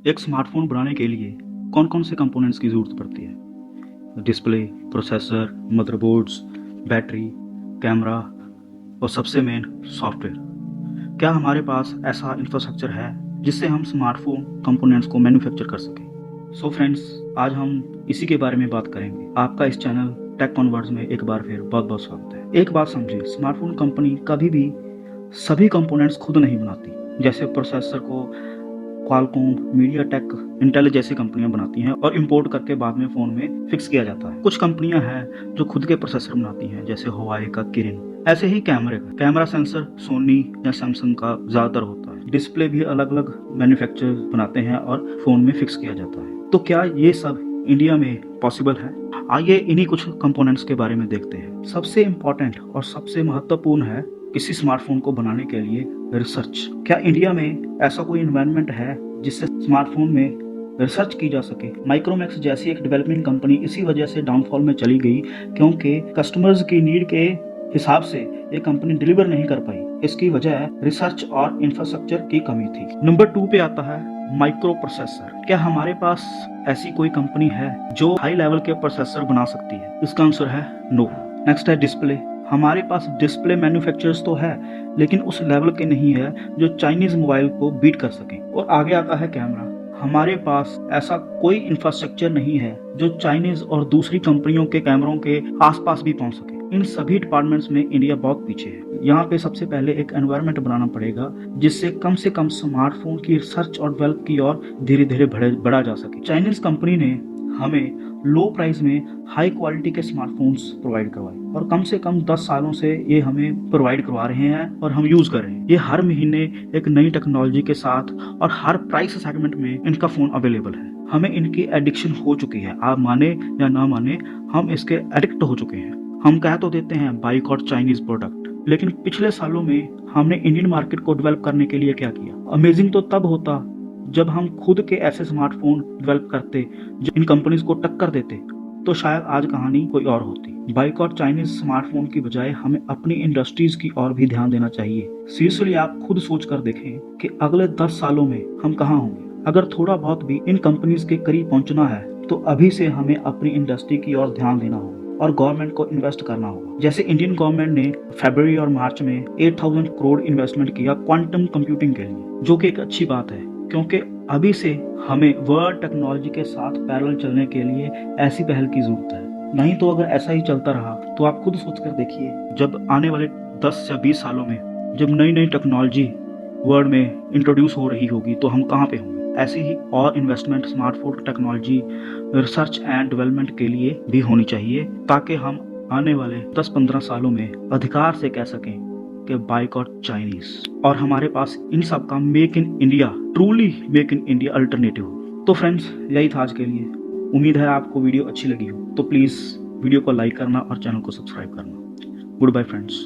एक स्मार्टफोन बनाने के लिए कौन कौन से कंपोनेंट्स की ज़रूरत पड़ती है? Display, processor, motherboards, battery, camera और सबसे मेन सॉफ्टवेयर। क्या हमारे पास ऐसा इंफ्रास्ट्रक्चर है जिससे हम स्मार्टफोन कंपोनेंट्स को मैन्युफैक्चर कर सकें? सो फ्रेंड्स, आज हम इसी के बारे में बात करेंगे। आपका इस चैनल टेक कॉन्वर्ट्स में एक बार फिर बहुत बहुत स्वागत है। एक बात समझिए, स्मार्टफोन कंपनी कभी भी सभी कंपोनेंट्स खुद नहीं बनाती। जैसे प्रोसेसर को क्वालकॉम, मीडियाटेक, इंटेल जैसी कंपनियां बनाती हैं और इंपोर्ट करके बाद में फ़ोन में फिक्स किया जाता है। कुछ कंपनियां हैं जो खुद के प्रोसेसर बनाती हैं, जैसे हुआई का किरिन। ऐसे ही कैमरा सेंसर सोनी या सैमसंग का ज़्यादातर होता है। डिस्प्ले भी अलग अलग मैन्युफैक्चरर बनाते हैं और फ़ोन में फिक्स किया जाता है। तो क्या ये सब इंडिया में पॉसिबल है? आइए इन्हीं कुछ कंपोनेंट्स के बारे में देखते हैं। सबसे इम्पोर्टेंट और सबसे महत्वपूर्ण है किसी स्मार्टफोन को बनाने के लिए रिसर्च। क्या इंडिया में ऐसा कोई इन्वायरमेंट है जिससे स्मार्टफोन में रिसर्च की जा सके? माइक्रोमैक्स जैसी एक डेवलपमेंट कंपनी इसी वजह से डाउनफॉल में चली गई क्योंकि कस्टमर्स की नीड के हिसाब से ये कंपनी डिलीवर नहीं कर पाई। इसकी वजह रिसर्च और इंफ्रास्ट्रक्चर की कमी थी। नंबर 2 पे आता है माइक्रो प्रोसेसर। क्या हमारे पास ऐसी कोई कंपनी है जो हाई लेवल के प्रोसेसर बना सकती है? इसका आंसर है नो। नेक्स्ट है डिस्प्ले। हमारे पास डिस्प्ले मैन्युफैक्चरर्स तो है, लेकिन उस लेवल के नहीं है जो चाइनीज मोबाइल को बीट कर सके। और आगे आता है कैमरा। हमारे पास ऐसा कोई इंफ्रास्ट्रक्चर नहीं है जो चाइनीज और दूसरी कंपनियों के कैमरों के आसपास भी पहुंच सके। इन सभी डिपार्टमेंट्स में इंडिया बहुत पीछे है। यहाँ पे सबसे पहले एक एनवायरनमेंट बनाना पड़ेगा जिससे कम से कम स्मार्टफोन की रिसर्च और डेवलप की ओर धीरे धीरे बढ़ा जा सके। चाइनीज कंपनी ने हमें लो प्राइस में हाई क्वालिटी के स्मार्टफोन्स प्रोवाइड करवाए और कम से कम 10 सालों से ये हमें प्रोवाइड करवा रहे हैं और हम यूज कर रहे हैं। ये हर महीने एक नई टेक्नोलॉजी के साथ और हर प्राइस सेगमेंट में इनका फोन अवेलेबल है। हमें इनकी एडिक्शन हो चुकी है। आप माने या ना माने, हम इसके एडिक्ट हो चुके हैं। हम कह तो देते हैं बाइकआउट चाइनीज प्रोडक्ट, लेकिन पिछले सालों में हमने इंडियन मार्केट को डेवलप करने के लिए क्या किया? अमेजिंग तो तब होता जब हम खुद के ऐसे स्मार्टफोन डेवलप करते जो इन कंपनीज को टक्कर देते, तो शायद आज कहानी कोई और होती। बाइकआउट चाइनीज स्मार्टफोन की बजाय हमें अपनी इंडस्ट्रीज की ओर भी ध्यान देना चाहिए। सीरियसली आप खुद सोच कर देखें कि अगले 10 सालों में हम कहाँ होंगे। अगर थोड़ा बहुत भी इन कंपनीज के करीब पहुंचना है तो अभी से हमें अपनी इंडस्ट्री की ओर ध्यान देना होगा और गवर्नमेंट को इन्वेस्ट करना होगा। जैसे इंडियन गवर्नमेंट ने फरवरी और मार्च में 8,000 करोड़ इन्वेस्टमेंट किया क्वांटम कंप्यूटिंग के लिए, जो कि एक अच्छी बात है क्योंकि अभी से हमें वर्ल्ड टेक्नोलॉजी के साथ पैरेलल चलने के लिए ऐसी पहल की जरूरत है। नहीं तो अगर ऐसा ही चलता रहा तो आप खुद सोच कर देखिए, जब आने वाले 10 या 20 सालों में जब नई नई टेक्नोलॉजी वर्ल्ड में इंट्रोड्यूस हो रही होगी तो हम कहाँ पे होंगे। ऐसी ही और investment smartphone technology research and development के लिए भी होनी चाहिए, ताकि हम आने वाले 10-15 सालों में अधिकार से कह सकें कि बाइकआउट चाइनीज, और हमारे पास इन सब का make in India, truly make in India alternative. तो फ्रेंड्स, यही था आज के लिए। उम्मीद है आपको वीडियो अच्छी लगी हो, तो प्लीज़ वीडियो को लाइक करना और चैनल को सब्सक्राइब करना। Goodbye friends.